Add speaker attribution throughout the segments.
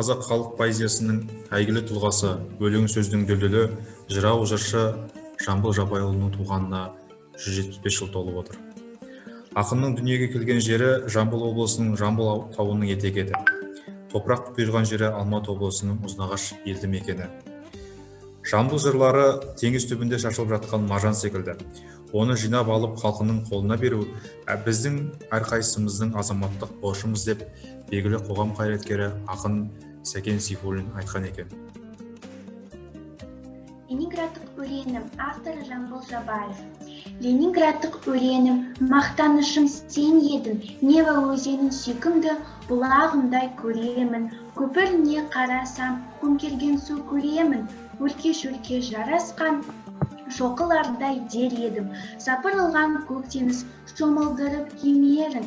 Speaker 1: қазақ халық поэзиясының әйгілі тұлғасы, өлең сөздің дүлдүлі, жырау жыршы Жамбыл Жабайұлының туғанына 175 жыл толып отыр. Ақынның дүниеге келген жері Жамбыл облысының Жамбыл тауының етегі еді. Топырақ құйылған жері Алматы облысының Ұзнағаш елді мекені. Жамбыл жырлары теңіз түбінде шашылып жатқан маржан секілді. Оны жинап алып халқының қолына беру біздің әрқайсымыздың азаматтық борышымыз деп белгілі қоғам қайраткері ақын Сәкен Сейфуллин айтқан екен.
Speaker 2: Ленинградтық өлеңім, авторы Жамбыл Жабаев. Ленинградтық өлеңім, мақтанышым сен едің, Нева өзенін сүйкімді бұлағымдай көремін. Көпіріне қарасам, көмкерген су көремін, өлке-шөлке жарасқан шоқылардай дер едім. Сапырылған көк теңіз шомылдырып кемерін.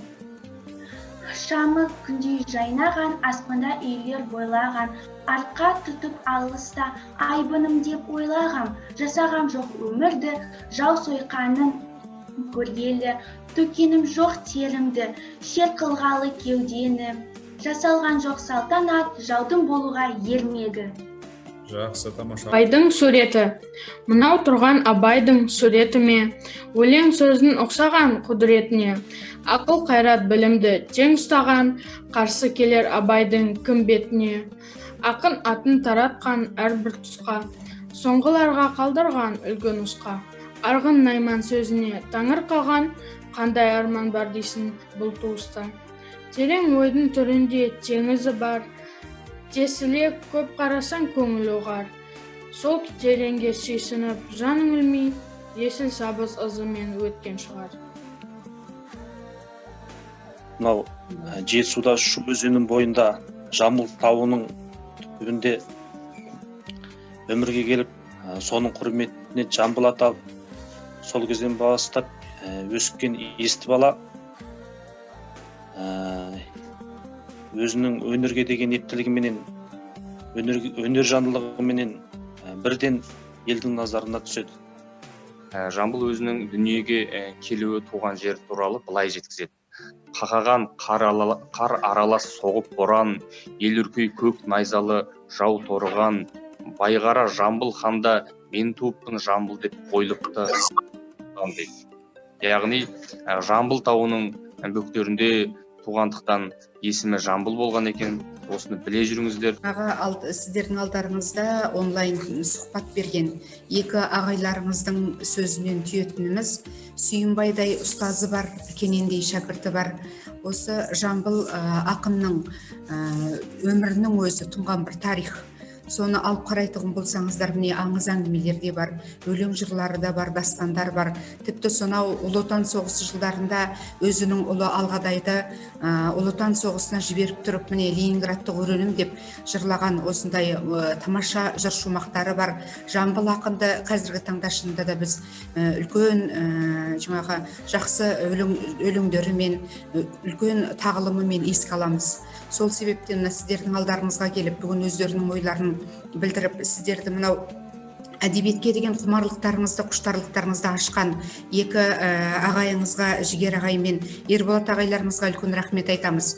Speaker 2: Шамы күндей жайнаған, аспанда үйлер бойлаған, арқа тұтып алыста айбыным деп ойлағам. Жасағам жоқ өмірді, жау сойқанын көргелі, төкенім жоқ терімді, шер қылғалы кеудені. Жасалған жоқ салтанат, жаудың болуға ермегі.
Speaker 1: Жақсы, тамаша.
Speaker 3: Абайдың суреті. Мынау тұрған Абайдың суреті ме? Өлең сөздің ұқсаған құдіретіне. Ақыл қайрат білімді тең ұстаған, қарсы келер Абайдың кім бетіне. Ақын атын таратқан әрбір тұсқа, соңғыларға қалдырған үлгі нұсқа. Арғын Найман сөзіне таңыр қалған, қандай арман бар дейсің бұл туыста. Терең ойдың түрінде теңізі бар, тесіле көп қарасаң көңіл оғар. Сол тереңге сүйсініп жаның өлмей, есіл сабыз ызымен өткен шығар.
Speaker 4: Мынау Жетісуда Шу өзенінің бойында Жамбыл тауының түбінде өмірге келіп, соның құрметіне Жамбыл аталып, сол кезден бастап өскен есті бала өзінің өнерге деген ептілігіменен, өнер жандылығыменен бірден елдің назарына түседі.
Speaker 5: Жамбыл өзінің дүниеге келуі туған жер туралы былай жеткізеді. Қақаған қар аралас соғып боран, ел үркей көк найзалы жау торыған, байғара Жамбыл ханда мен туыппын Жамбыл деп қойылыпты. Яғни Жамбыл тауының бөктерінде туғандықтан есімі Жамбыл болған екен. Осыны біле жүріңіздер.
Speaker 6: Сіздердің алдарыңызда онлайн сұхбат берген екі ағайларыңыздың сөзінен түйетініміз, Сүйінбайдай ұстазы бар, Кенендей шәкірті бар. Осы Жамбыл ақынның өмірінің өзі тұнған бір тарих. Соны алып қарайтығын болсаңыздар, міне аңыз әңгімелер де бар, өлең жырлары да бар, дастандар бар. Тіпті сонау Ұлы Отан соғысы жылдарында өзінің ұлы Алғадайды Ұлы Отан соғысына жіберіп тұрып, міне Ленинградтық өренім деп жырлаған осындай тамаша жыр шумақтары бар. Жамбыл ақынды қазіргі таңда шынында да біз үлкен жақсы өлеңдерімен, үлкен тағылымымен еске аламыз. Сол себептен сіздердің алдарыңызға келіп, бүгін өздерінің ойларын білдіріп, сіздерді мынау әдебиетке деген құмарлықтарыңызды, құштарлықтарыңызды ашқан екі ағайыңызға, Жігер ағай мен Ерболат ағайларыңызға үлкен рахмет айтамыз.